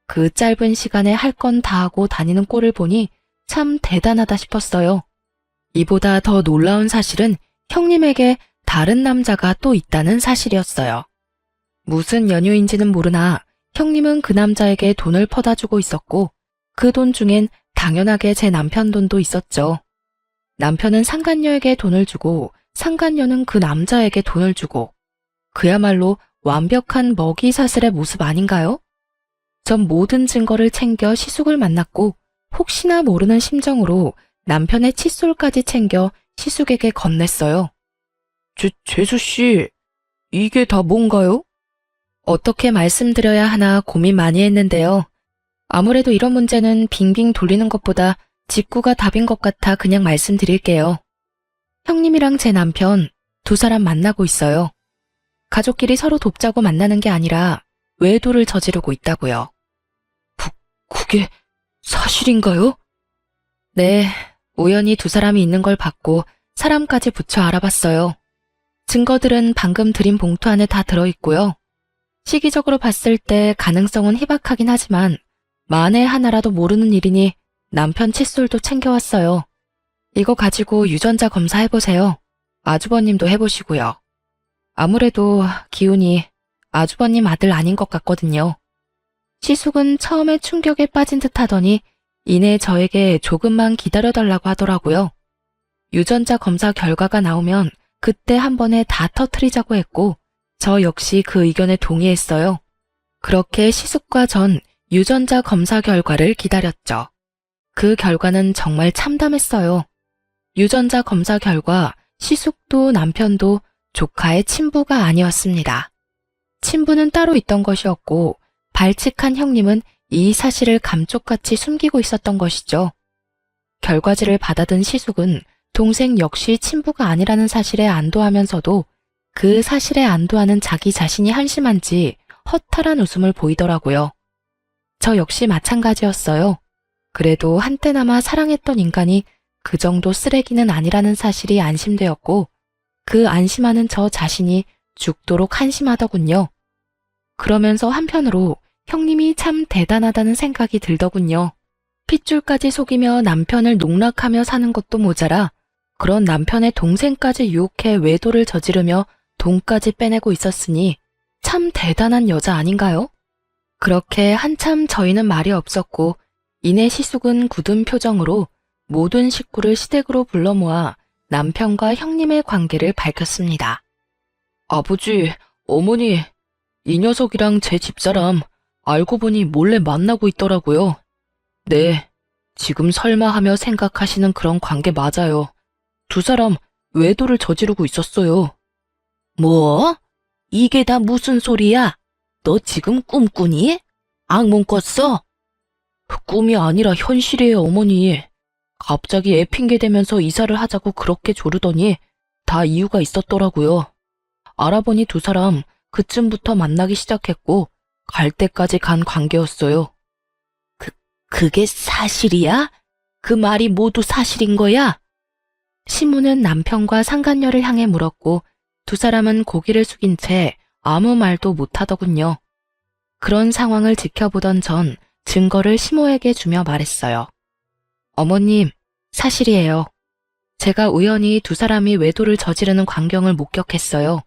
그 짧은 시간에 할 건 다 하고 다니는 꼴을 보니 참 대단하다 싶었어요. 이보다 더 놀라운 사실은 형님에게 다른 남자가 또 있다는 사실이었어요. 무슨 연유인지는 모르나 형님은 그 남자에게 돈을 퍼다 주고 있었고 그 돈 중엔 당연하게 제 남편 돈도 있었죠. 남편은 상간녀에게 돈을 주고 상간녀는 그 남자에게 돈을 주고 그야말로 완벽한 먹이 사슬의 모습 아닌가요? 전 모든 증거를 챙겨 시숙을 만났고 혹시나 모르는 심정으로 남편의 칫솔까지 챙겨 시숙에게 건넸어요. 재수씨, 이게 다 뭔가요? 어떻게 말씀드려야 하나 고민 많이 했는데요. 아무래도 이런 문제는 빙빙 돌리는 것보다 직구가 답인 것 같아 그냥 말씀드릴게요. 형님이랑 제 남편 두 사람 만나고 있어요. 가족끼리 서로 돕자고 만나는 게 아니라 외도를 저지르고 있다고요. 그게 사실인가요? 네, 우연히 두 사람이 있는 걸 봤고 사람까지 붙여 알아봤어요. 증거들은 방금 드린 봉투 안에 다 들어있고요. 시기적으로 봤을 때 가능성은 희박하긴 하지만 만에 하나라도 모르는 일이니 남편 칫솔도 챙겨왔어요. 이거 가지고 유전자 검사해보세요. 아주버님도 해보시고요. 아무래도 기훈이 아주버님 아들 아닌 것 같거든요. 시숙은 처음에 충격에 빠진 듯 하더니 이내 저에게 조금만 기다려달라고 하더라고요. 유전자 검사 결과가 나오면 그때 한 번에 다 터트리자고 했고 저 역시 그 의견에 동의했어요. 그렇게 시숙과 전 유전자 검사 결과를 기다렸죠. 그 결과는 정말 참담했어요. 유전자 검사 결과 시숙도 남편도 조카의 친부가 아니었습니다. 친부는 따로 있던 것이었고 발칙한 형님은 이 사실을 감쪽같이 숨기고 있었던 것이죠. 결과지를 받아든 시숙은 동생 역시 친부가 아니라는 사실에 안도하면서도 그 사실에 안도하는 자기 자신이 한심한지 허탈한 웃음을 보이더라고요. 저 역시 마찬가지였어요. 그래도 한때나마 사랑했던 인간이 그 정도 쓰레기는 아니라는 사실이 안심되었고 그 안심하는 저 자신이 죽도록 한심하더군요. 그러면서 한편으로 형님이 참 대단하다는 생각이 들더군요. 핏줄까지 속이며 남편을 농락하며 사는 것도 모자라 그런 남편의 동생까지 유혹해 외도를 저지르며 돈까지 빼내고 있었으니 참 대단한 여자 아닌가요? 그렇게 한참 저희는 말이 없었고 이내 시숙은 굳은 표정으로 모든 식구를 시댁으로 불러 모아 남편과 형님의 관계를 밝혔습니다. 아버지, 어머니, 이 녀석이랑 제 집사람 알고 보니 몰래 만나고 있더라고요. 네, 지금 설마 하며 생각하시는 그런 관계 맞아요. 두 사람 외도를 저지르고 있었어요. 뭐? 이게 다 무슨 소리야? 너 지금 꿈꾸니? 악몽 꿨어? 꿈이 아니라 현실이에요, 어머니. 갑자기 애 핑계 대면서 이사를 하자고 그렇게 조르더니 다 이유가 있었더라고요. 알아보니 두 사람 그쯤부터 만나기 시작했고 갈 때까지 간 관계였어요. 그게 사실이야? 그 말이 모두 사실인 거야? 시무는 남편과 상간녀를 향해 물었고 두 사람은 고개를 숙인 채 아무 말도 못하더군요. 그런 상황을 지켜보던 전 증거를 시모에게 주며 말했어요. 어머님, 사실이에요. 제가 우연히 두 사람이 외도를 저지르는 광경을 목격했어요.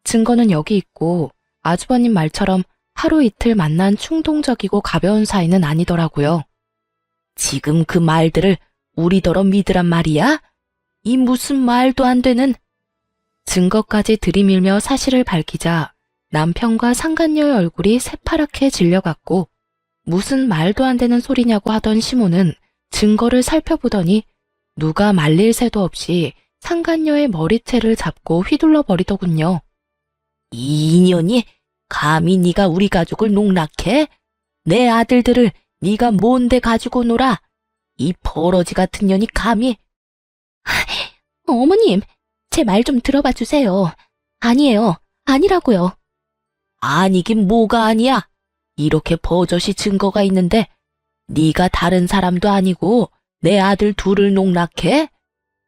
증거는 여기 있고 아주버님 말처럼 하루 이틀 만난 충동적이고 가벼운 사이는 아니더라고요. 지금 그 말들을 우리더러 믿으란 말이야? 이 무슨 말도 안 되는... 증거까지 들이밀며 사실을 밝히자 남편과 상간녀의 얼굴이 새파랗게 질려갔고 무슨 말도 안 되는 소리냐고 하던 시모는 증거를 살펴보더니 누가 말릴 새도 없이 상간녀의 머리채를 잡고 휘둘러 버리더군요. 이 인연이 감히 네가 우리 가족을 농락해? 내 아들들을 네가 뭔데 가지고 놀아? 이 버러지 같은 년이 감히... 어머님, 제 말 좀 들어봐 주세요. 아니에요. 아니라고요. 아니긴 뭐가 아니야. 이렇게 버젓이 증거가 있는데 네가 다른 사람도 아니고 내 아들 둘을 농락해?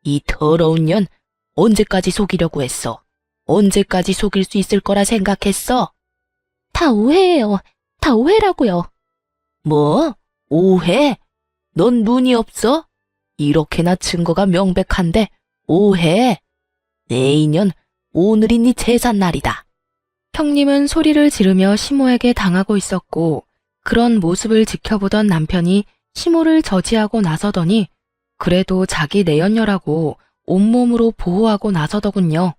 이 더러운 년 언제까지 속이려고 했어? 언제까지 속일 수 있을 거라 생각했어? 다 오해예요. 다 오해라고요. 뭐? 오해? 넌 눈이 없어? 이렇게나 증거가 명백한데 오해? 내 인연 오늘이 네 제삿날이다. 형님은 소리를 지르며 시모에게 당하고 있었고 그런 모습을 지켜보던 남편이 시모를 저지하고 나서더니 그래도 자기 내연녀라고 온몸으로 보호하고 나서더군요.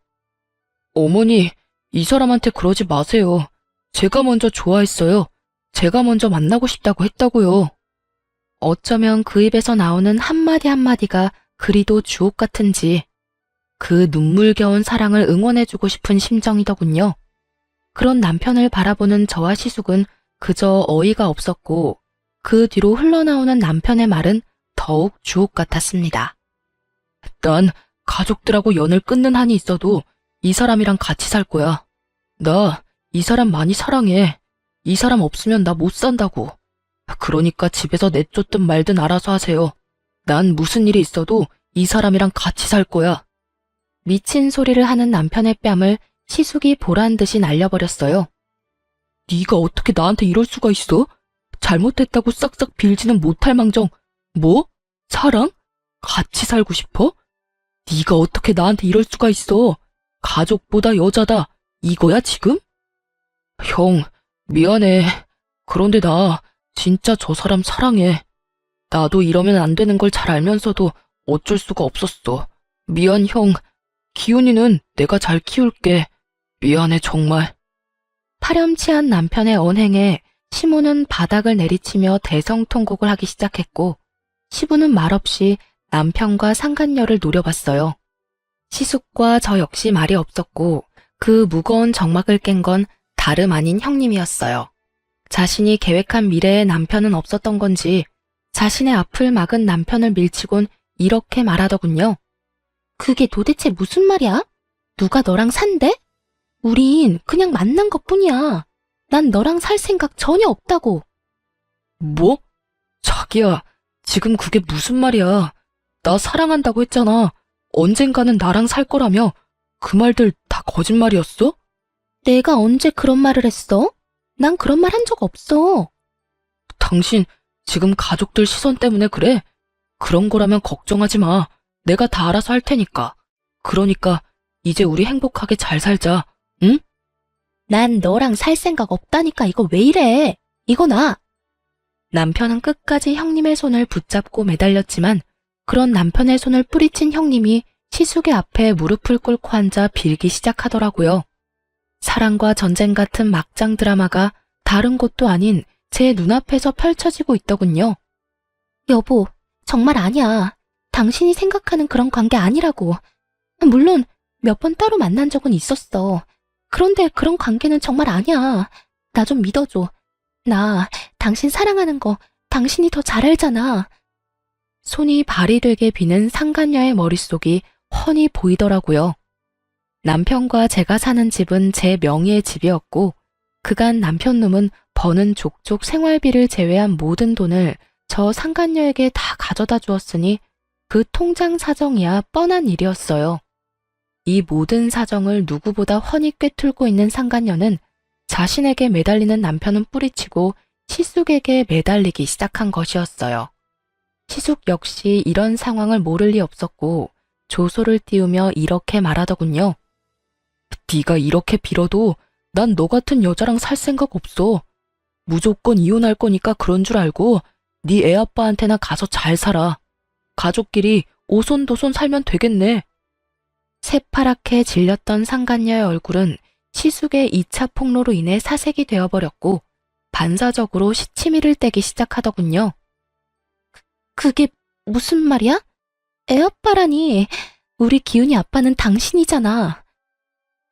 어머니, 이 사람한테 그러지 마세요. 제가 먼저 좋아했어요. 제가 먼저 만나고 싶다고 했다고요. 어쩌면 그 입에서 나오는 한마디 한마디가 그리도 주옥 같은지 그 눈물겨운 사랑을 응원해주고 싶은 심정이더군요. 그런 남편을 바라보는 저와 시숙은 그저 어이가 없었고 그 뒤로 흘러나오는 남편의 말은 더욱 주옥 같았습니다. 난 가족들하고 연을 끊는 한이 있어도 이 사람이랑 같이 살 거야. 나 이 사람 많이 사랑해. 이 사람 없으면 나 못 산다고. 그러니까 집에서 내쫓든 말든 알아서 하세요. 난 무슨 일이 있어도 이 사람이랑 같이 살 거야. 미친 소리를 하는 남편의 뺨을 시숙이 보란 듯이 날려버렸어요. 네가 어떻게 나한테 이럴 수가 있어? 잘못했다고 싹싹 빌지는 못할 망정. 뭐? 사랑? 같이 살고 싶어? 네가 어떻게 나한테 이럴 수가 있어? 가족보다 여자다. 이거야, 지금? 형, 미안해. 그런데 나 진짜 저 사람 사랑해. 나도 이러면 안 되는 걸 잘 알면서도 어쩔 수가 없었어. 미안, 형. 기훈이는 내가 잘 키울게. 미안해, 정말. 파렴치한 남편의 언행에 시모는 바닥을 내리치며 대성통곡을 하기 시작했고, 시부는 말없이 남편과 상간녀를 노려봤어요. 시숙과 저 역시 말이 없었고, 그 무거운 정막을 깬 건 다름 아닌 형님이었어요. 자신이 계획한 미래에 남편은 없었던 건지 자신의 앞을 막은 남편을 밀치곤 이렇게 말하더군요. 그게 도대체 무슨 말이야? 누가 너랑 산대? 우린 그냥 만난 것뿐이야. 난 너랑 살 생각 전혀 없다고. 뭐? 자기야, 지금 그게 무슨 말이야. 나 사랑한다고 했잖아. 언젠가는 나랑 살 거라며. 그 말들 다 거짓말이었어? 내가 언제 그런 말을 했어? 난 그런 말 한 적 없어. 당신 지금 가족들 시선 때문에 그래? 그런 거라면 걱정하지 마. 내가 다 알아서 할 테니까. 그러니까 이제 우리 행복하게 잘 살자. 응? 난 너랑 살 생각 없다니까. 이거 왜 이래? 이거 나. 남편은 끝까지 형님의 손을 붙잡고 매달렸지만 그런 남편의 손을 뿌리친 형님이 시숙의 앞에 무릎을 꿇고 앉아 빌기 시작하더라고요. 사랑과 전쟁 같은 막장 드라마가 다른 곳도 아닌 제 눈앞에서 펼쳐지고 있더군요. 여보, 정말 아니야. 당신이 생각하는 그런 관계 아니라고. 물론 몇 번 따로 만난 적은 있었어. 그런데 그런 관계는 정말 아니야. 나 좀 믿어줘. 나 당신 사랑하는 거 당신이 더 잘 알잖아. 손이 발이 되게 비는 상간녀의 머릿속이 훤히 보이더라고요. 남편과 제가 사는 집은 제 명의의 집이었고 그간 남편놈은 버는 족족 생활비를 제외한 모든 돈을 저 상간녀에게 다 가져다 주었으니 그 통장 사정이야 뻔한 일이었어요. 이 모든 사정을 누구보다 훤히 꿰뚫고 있는 상간녀는 자신에게 매달리는 남편은 뿌리치고 시숙에게 매달리기 시작한 것이었어요. 시숙 역시 이런 상황을 모를 리 없었고 조소를 띄우며 이렇게 말하더군요. 네가 이렇게 빌어도 난 너 같은 여자랑 살 생각 없어. 무조건 이혼할 거니까 그런 줄 알고 네 애 아빠한테나 가서 잘 살아. 가족끼리 오손도손 살면 되겠네. 새파랗게 질렸던 상간녀의 얼굴은 시숙의 2차 폭로로 인해 사색이 되어버렸고 반사적으로 시치미를 떼기 시작하더군요. 그게 무슨 말이야? 애 아빠라니. 우리 기훈이 아빠는 당신이잖아.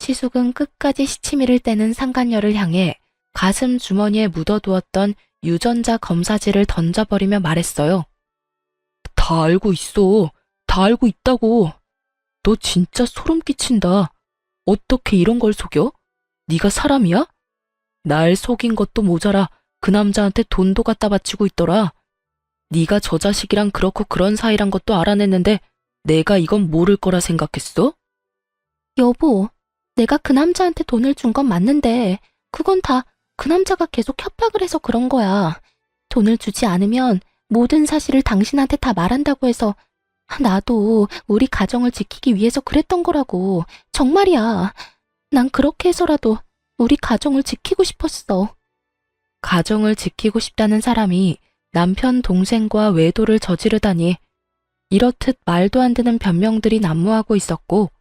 시숙은 끝까지 시치미를 떼는 상간녀를 향해 가슴 주머니에 묻어두었던 유전자 검사지를 던져버리며 말했어요. 다 알고 있어. 다 알고 있다고. 너 진짜 소름 끼친다. 어떻게 이런 걸 속여? 네가 사람이야? 날 속인 것도 모자라 그 남자한테 돈도 갖다 바치고 있더라. 네가 저 자식이랑 그렇고 그런 사이란 것도 알아냈는데 내가 이건 모를 거라 생각했어? 여보, 내가 그 남자한테 돈을 준 건 맞는데 그건 다 그 남자가 계속 협박을 해서 그런 거야. 돈을 주지 않으면 모든 사실을 당신한테 다 말한다고 해서 나도 우리 가정을 지키기 위해서 그랬던 거라고. 정말이야. 난 그렇게 해서라도 우리 가정을 지키고 싶었어. 가정을 지키고 싶다는 사람이 남편 동생과 외도를 저지르다니 이렇듯 말도 안 되는 변명들이 난무하고 있었고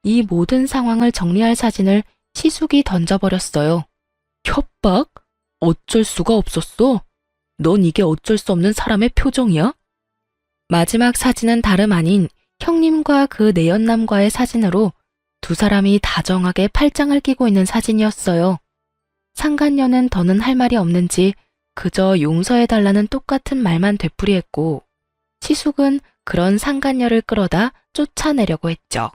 이 모든 상황을 정리할 사진을 시숙이 던져버렸어요. 협박? 어쩔 수가 없었어? 넌 이게 어쩔 수 없는 사람의 표정이야? 마지막 사진은 다름 아닌 형님과 그 내연남과의 사진으로 두 사람이 다정하게 팔짱을 끼고 있는 사진이었어요. 상간녀는 더는 할 말이 없는지 그저 용서해달라는 똑같은 말만 되풀이했고 시숙은 그런 상간녀를 끌어다 쫓아내려고 했죠.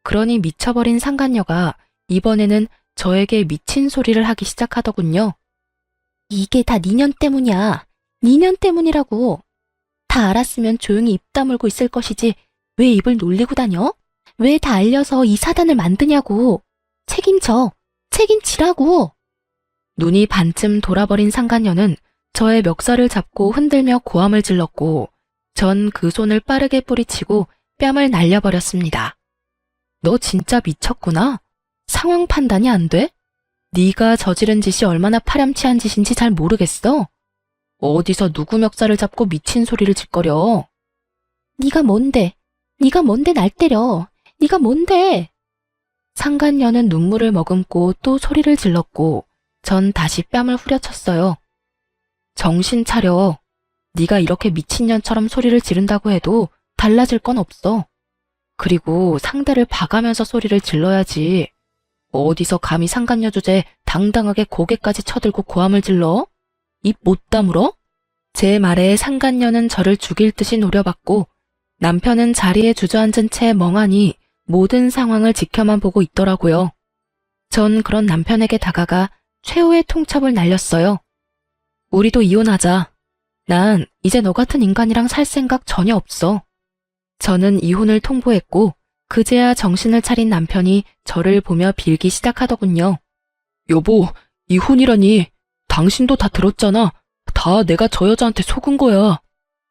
그러니 미쳐버린 상간녀가 이번에는 저에게 미친 소리를 하기 시작하더군요. 이게 다 니년 때문이야. 니년 때문이라고. 다 알았으면 조용히 입 다물고 있을 것이지 왜 입을 놀리고 다녀? 왜 다 알려서 이 사단을 만드냐고. 책임져. 책임지라고. 눈이 반쯤 돌아버린 상간녀는 저의 멱살을 잡고 흔들며 고함을 질렀고 전 그 손을 빠르게 뿌리치고 뺨을 날려버렸습니다. 너 진짜 미쳤구나? 상황 판단이 안 돼? 네가 저지른 짓이 얼마나 파렴치한 짓인지 잘 모르겠어? 어디서 누구 멱살을 잡고 미친 소리를 짓거려? 네가 뭔데? 네가 뭔데 날 때려? 네가 뭔데? 상간녀는 눈물을 머금고 또 소리를 질렀고 전 다시 뺨을 후려쳤어요. 정신 차려. 네가 이렇게 미친년처럼 소리를 지른다고 해도 달라질 건 없어. 그리고 상대를 봐가면서 소리를 질러야지. 어디서 감히 상간녀 주제에 당당하게 고개까지 쳐들고 고함을 질러? 입 못 다물어? 제 말에 상간녀는 저를 죽일 듯이 노려봤고 남편은 자리에 주저앉은 채 멍하니 모든 상황을 지켜만 보고 있더라고요. 전 그런 남편에게 다가가 최후의 통첩을 날렸어요. 우리도 이혼하자. 난 이제 너 같은 인간이랑 살 생각 전혀 없어. 저는 이혼을 통보했고 그제야 정신을 차린 남편이 저를 보며 빌기 시작하더군요. 여보, 이혼이라니. 당신도 다 들었잖아. 다 내가 저 여자한테 속은 거야.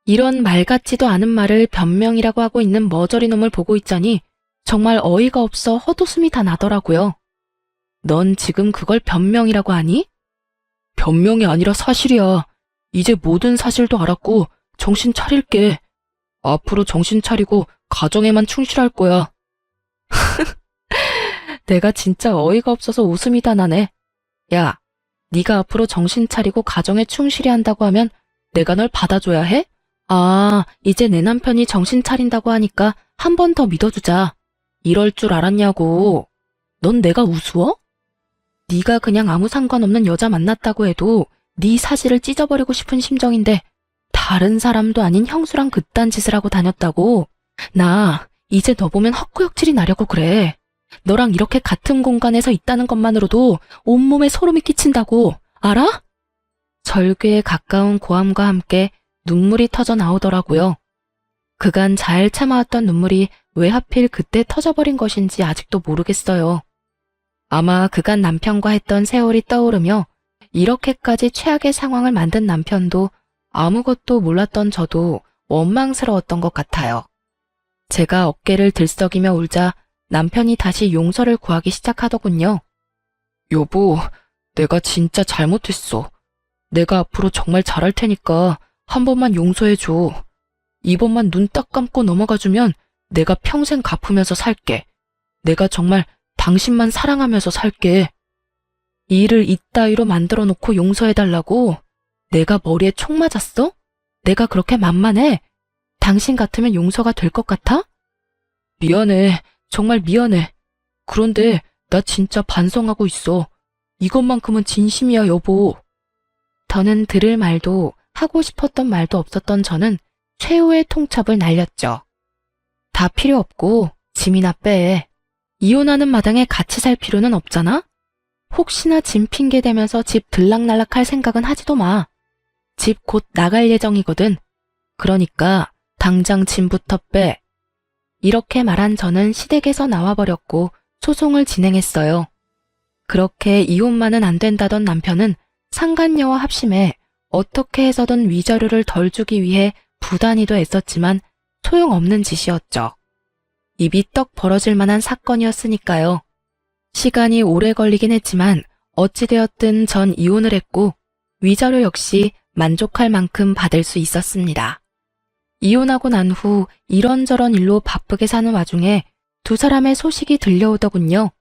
이런 말 같지도 않은 말을 변명이라고 하고 있는 머저리 놈을 보고 있자니 정말 어이가 없어 헛웃음이 다 나더라고요. 넌 지금 그걸 변명이라고 하니? 변명이 아니라 사실이야. 이제 모든 사실도 알았고 정신 차릴게. 앞으로 정신 차리고 가정에만 충실할 거야. 내가 진짜 어이가 없어서 웃음이 다 나네. 야, 네가 앞으로 정신 차리고 가정에 충실히 한다고 하면 내가 널 받아줘야 해? 아, 이제 내 남편이 정신 차린다고 하니까 한 번 더 믿어주자. 이럴 줄 알았냐고. 넌 내가 우스워? 네가 그냥 아무 상관없는 여자 만났다고 해도 네 사실을 찢어버리고 싶은 심정인데 다른 사람도 아닌 형수랑 그딴 짓을 하고 다녔다고? 나 이제 너 보면 헛구역질이 나려고 그래. 너랑 이렇게 같은 공간에서 있다는 것만으로도 온몸에 소름이 끼친다고. 알아? 절규에 가까운 고함과 함께 눈물이 터져 나오더라고요. 그간 잘 참아왔던 눈물이 왜 하필 그때 터져버린 것인지 아직도 모르겠어요. 아마 그간 남편과 했던 세월이 떠오르며 이렇게까지 최악의 상황을 만든 남편도 아무것도 몰랐던 저도 원망스러웠던 것 같아요. 제가 어깨를 들썩이며 울자 남편이 다시 용서를 구하기 시작하더군요. 여보, 내가 진짜 잘못했어. 내가 앞으로 정말 잘할 테니까 한 번만 용서해줘. 이번만 눈 딱 감고 넘어가주면 내가 평생 갚으면서 살게. 내가 정말 당신만 사랑하면서 살게. 일을 이따위로 만들어 놓고 용서해달라고? 내가 머리에 총 맞았어? 내가 그렇게 만만해? 당신 같으면 용서가 될 것 같아? 미안해. 정말 미안해. 그런데 나 진짜 반성하고 있어. 이것만큼은 진심이야, 여보. 더는 들을 말도 하고 싶었던 말도 없었던 저는 최후의 통첩을 날렸죠. 다 필요 없고 짐이나 빼. 이혼하는 마당에 같이 살 필요는 없잖아? 혹시나 짐 핑계 대면서 집 들락날락할 생각은 하지도 마. 집 곧 나갈 예정이거든. 그러니까 당장 짐부터 빼. 이렇게 말한 저는 시댁에서 나와버렸고 소송을 진행했어요. 그렇게 이혼만은 안 된다던 남편은 상간녀와 합심해 어떻게 해서든 위자료를 덜 주기 위해 부단히도 애썼지만 소용없는 짓이었죠. 입이 떡 벌어질 만한 사건이었으니까요. 시간이 오래 걸리긴 했지만 어찌되었든 전 이혼을 했고 위자료 역시 만족할 만큼 받을 수 있었습니다. 이혼하고 난 후 이런저런 일로 바쁘게 사는 와중에 두 사람의 소식이 들려오더군요.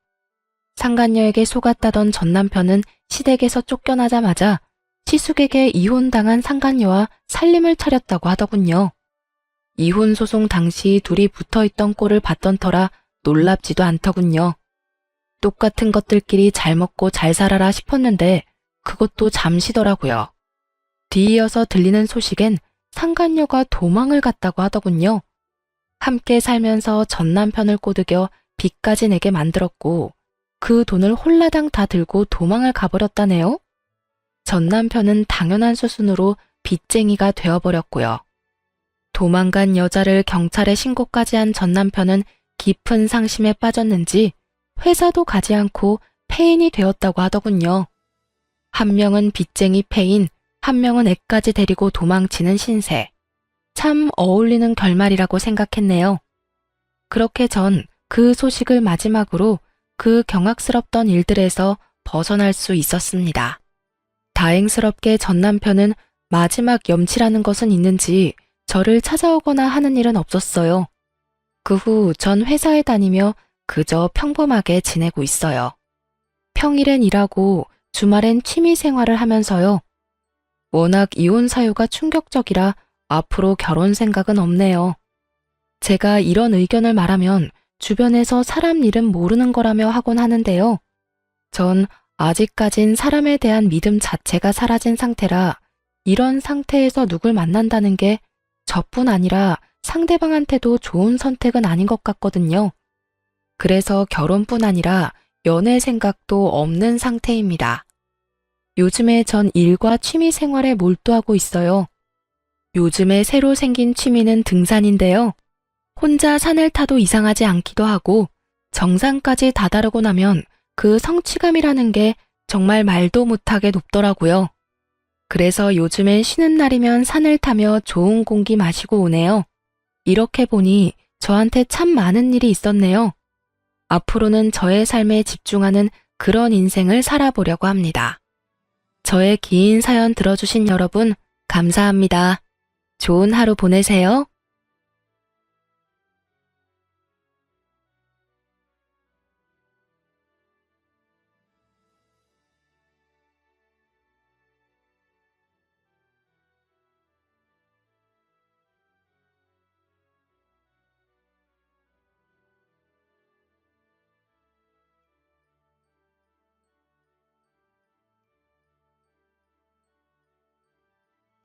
상간녀에게 속았다던 전 남편은 시댁에서 쫓겨나자마자 시숙에게 이혼당한 상간녀와 살림을 차렸다고 하더군요. 이혼 소송 당시 둘이 붙어있던 꼴을 봤던 터라 놀랍지도 않더군요. 똑같은 것들끼리 잘 먹고 잘 살아라 싶었는데 그것도 잠시더라고요. 뒤이어서 들리는 소식엔 상간녀가 도망을 갔다고 하더군요. 함께 살면서 전 남편을 꼬드겨 빚까지 내게 만들었고 그 돈을 홀라당 다 들고 도망을 가버렸다네요. 전 남편은 당연한 수순으로 빚쟁이가 되어버렸고요. 도망간 여자를 경찰에 신고까지 한 전 남편은 깊은 상심에 빠졌는지 회사도 가지 않고 폐인이 되었다고 하더군요. 한 명은 빚쟁이 폐인, 한 명은 애까지 데리고 도망치는 신세. 참 어울리는 결말이라고 생각했네요. 그렇게 전 그 소식을 마지막으로 그 경악스럽던 일들에서 벗어날 수 있었습니다. 다행스럽게 전 남편은 마지막 염치라는 것은 있는지 저를 찾아오거나 하는 일은 없었어요. 그 후 전 회사에 다니며 그저 평범하게 지내고 있어요. 평일엔 일하고 주말엔 취미 생활을 하면서요. 워낙 이혼 사유가 충격적이라 앞으로 결혼 생각은 없네요. 제가 이런 의견을 말하면 주변에서 사람 일은 모르는 거라며 하곤 하는데요. 전 아직까진 사람에 대한 믿음 자체가 사라진 상태라 이런 상태에서 누굴 만난다는 게 저뿐 아니라 상대방한테도 좋은 선택은 아닌 것 같거든요. 그래서 결혼뿐 아니라 연애 생각도 없는 상태입니다. 요즘에 전 일과 취미 생활에 몰두하고 있어요. 요즘에 새로 생긴 취미는 등산인데요. 혼자 산을 타도 이상하지 않기도 하고 정상까지 다다르고 나면 그 성취감이라는 게 정말 말도 못하게 높더라고요. 그래서 요즘엔 쉬는 날이면 산을 타며 좋은 공기 마시고 오네요. 이렇게 보니 저한테 참 많은 일이 있었네요. 앞으로는 저의 삶에 집중하는 그런 인생을 살아보려고 합니다. 저의 긴 사연 들어주신 여러분, 감사합니다. 좋은 하루 보내세요.